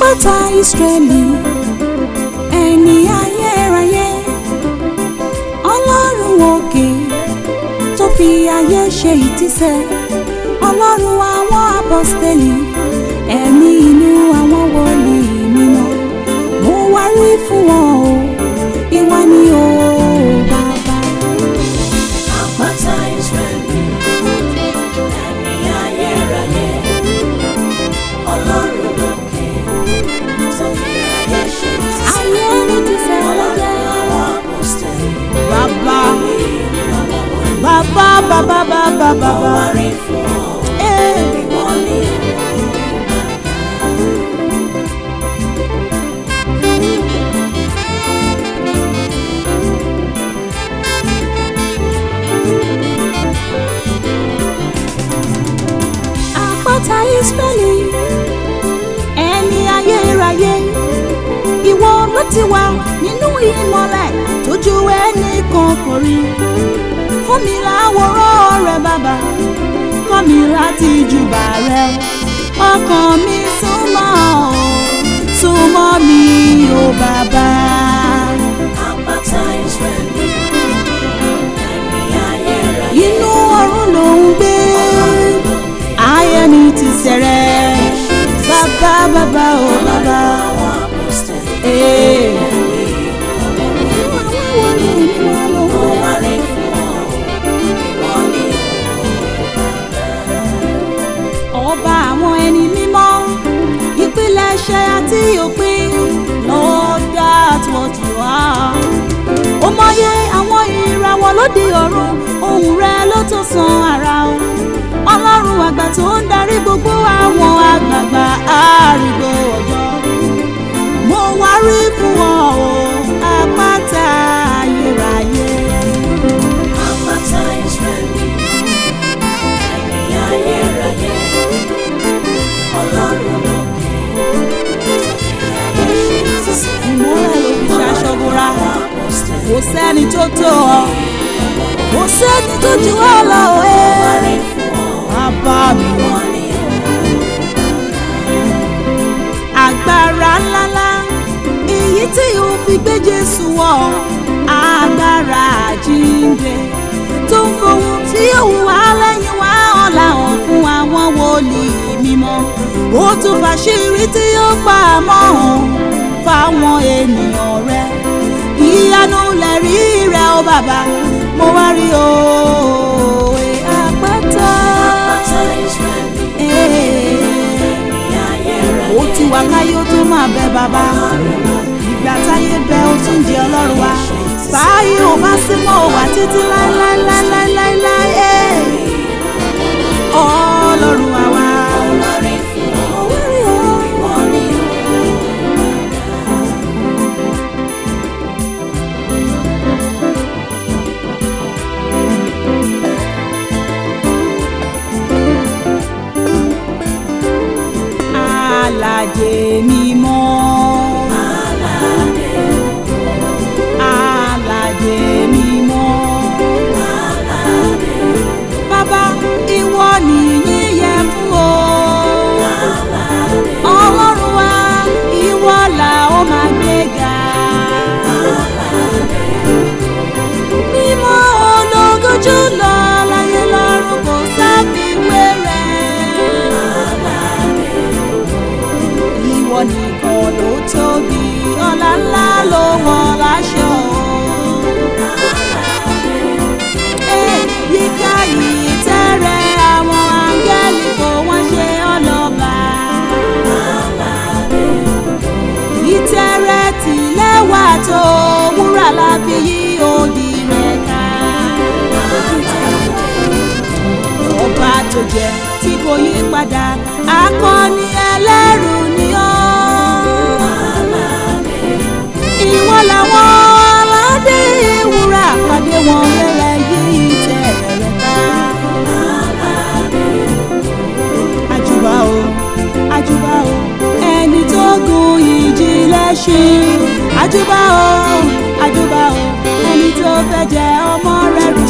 Àpáta Ísírẹ́lì, ẹni ayérayé, Ọlọ́run òkè tó fi ayé ṣe ìtìsẹ̀, Ọlọ́run àwọn apọ́stélì, ẹ̀mí inú àwọn wòlíì mímọ́. Mo wá rí fún wọn o, ìwọ ni o Bàbá. Àpáta Ísírẹ́lì, ẹni ayérayé, Ọlọ́run òkè tó fi ayé ṣe ìtìsẹ̀, Ayé ní tìsẹ̀ lọ́jọ́. Ọlọ́run àwọn apọ́stélì, Bàbá, ẹ̀mí inú àwọn wòlíì. bàbá, bàbá, bàbá, Mo bàbá. wá rí fún ọ, ìwọ ni Àpáta Ísírẹ́lì, ẹni ayérayé, ìwọ ló ti wà nínú ìmọ́lẹ̀ tójú ẹnì kan kò rí. Fún mi láwòrán rẹ bàbá, kọ́ mi láti júbà rẹ. Ọkàn mi súnmọ́ ọ, súnmọ́ mi o bàbá. Àpáta Ísírẹ́lì, ẹni ayérayé, Inú ọ̀run ló ń gbé, ayé mi ti sẹ̀rẹ̀. Bàbá, bàbá o bàbá. àwọn apọ́stélì, Ee. ẹ̀mí inú àwọn wòlíì. Mo wá rí fún ọ, ìwọ ni Ọba àwọn ẹni mímọ́, ìpilẹ̀ṣẹ̀ àti òpin, Lord, that's what you are. Ó mọyé àwọn ìràwọ̀ lóde ọ̀run, ohùn rẹ ló tó san àrà o. Ọlọ́run àgbà tó ń darí gbogbo àwọn àgbààgbà àrìgbò ọjọ́. Mo wá rí fún ọ o, àpáta ayérayé. Àpáta Ísírẹ́lì, ẹni ayérayé, Ọlọ́run òkè tó fi ayé ṣe ìtìsẹ̀, Ìmọ́lẹ̀ ló fi ṣaṣọ bora, àwọn apọ́stélì. kò sẹ́ni tó tó ọ, kò sẹ́ni tó jù ọ lọ Mo wá ẹ́. rí fún ọ, Bàbá mi, ìwọ ni agbára ńláńlá, èyí tí o fi gbé Jésù wọ̀, agbára àjíǹde tó ń fohùn tí òun wá lẹ́yìn wá ọ̀la hàn fún àwọn wòlíì mímọ́. Ó tún fàṣírí tí ó pa mọ́ hàn fáwọn ènìyàn rẹ̀. Ìyanu lẹ̀rí rẹ̀ o bàbá, mo wá rí o àpáta. Àpáta Ísírẹ́lì, ẹni ayérayé, Ó ti wà káyé ó tó máa bẹ bàbá, ìgbà táyé bẹ ó tún jẹ Ọlọ́run wa. Báyìí ò bá sí mọ́ ò wà títí láéláéláéláéláé. Ọlọ́run àwa. mo wá rí fún ọ, Mo wá rí o. ìwọ ni Aládé mímọ́. Aládé mímọ́. Bàbá, ìwọ nìyí yẹ fún o. Ọlọ́run wa, ìwọ là ó máa gbéga. Mímọ́ ológo jùlọ láyé lọ́run kò sáfiwé rẹ̀. Ìwọ nìkan ló tóbi, ọlá ńlá ló wọ̀ láṣọ. Yíká ìtẹ́rẹ̀ àwọn áńgẹ́lì kò wọ́n ṣe ọlọ́ba. Ìtẹ́rẹ̀ tìlẹ́wà tó wúrà la fi yí odi rẹ̀ ká. Ọba tó jẹ tí kò yí padà, akọni ẹlẹ́rù ni ọ́. Ìwọ làwọn aládé wúrà pàdé wọn rẹ̀rẹ̀ yí ìtẹ́ rẹ̀ ká. Àjùbà o, àjùbà o, ẹni tó gun ìjì lẹ́ṣin. Àjùbà o, àjùbà o, ẹni tó fẹ́ jẹ ọmọ rẹ̀ rù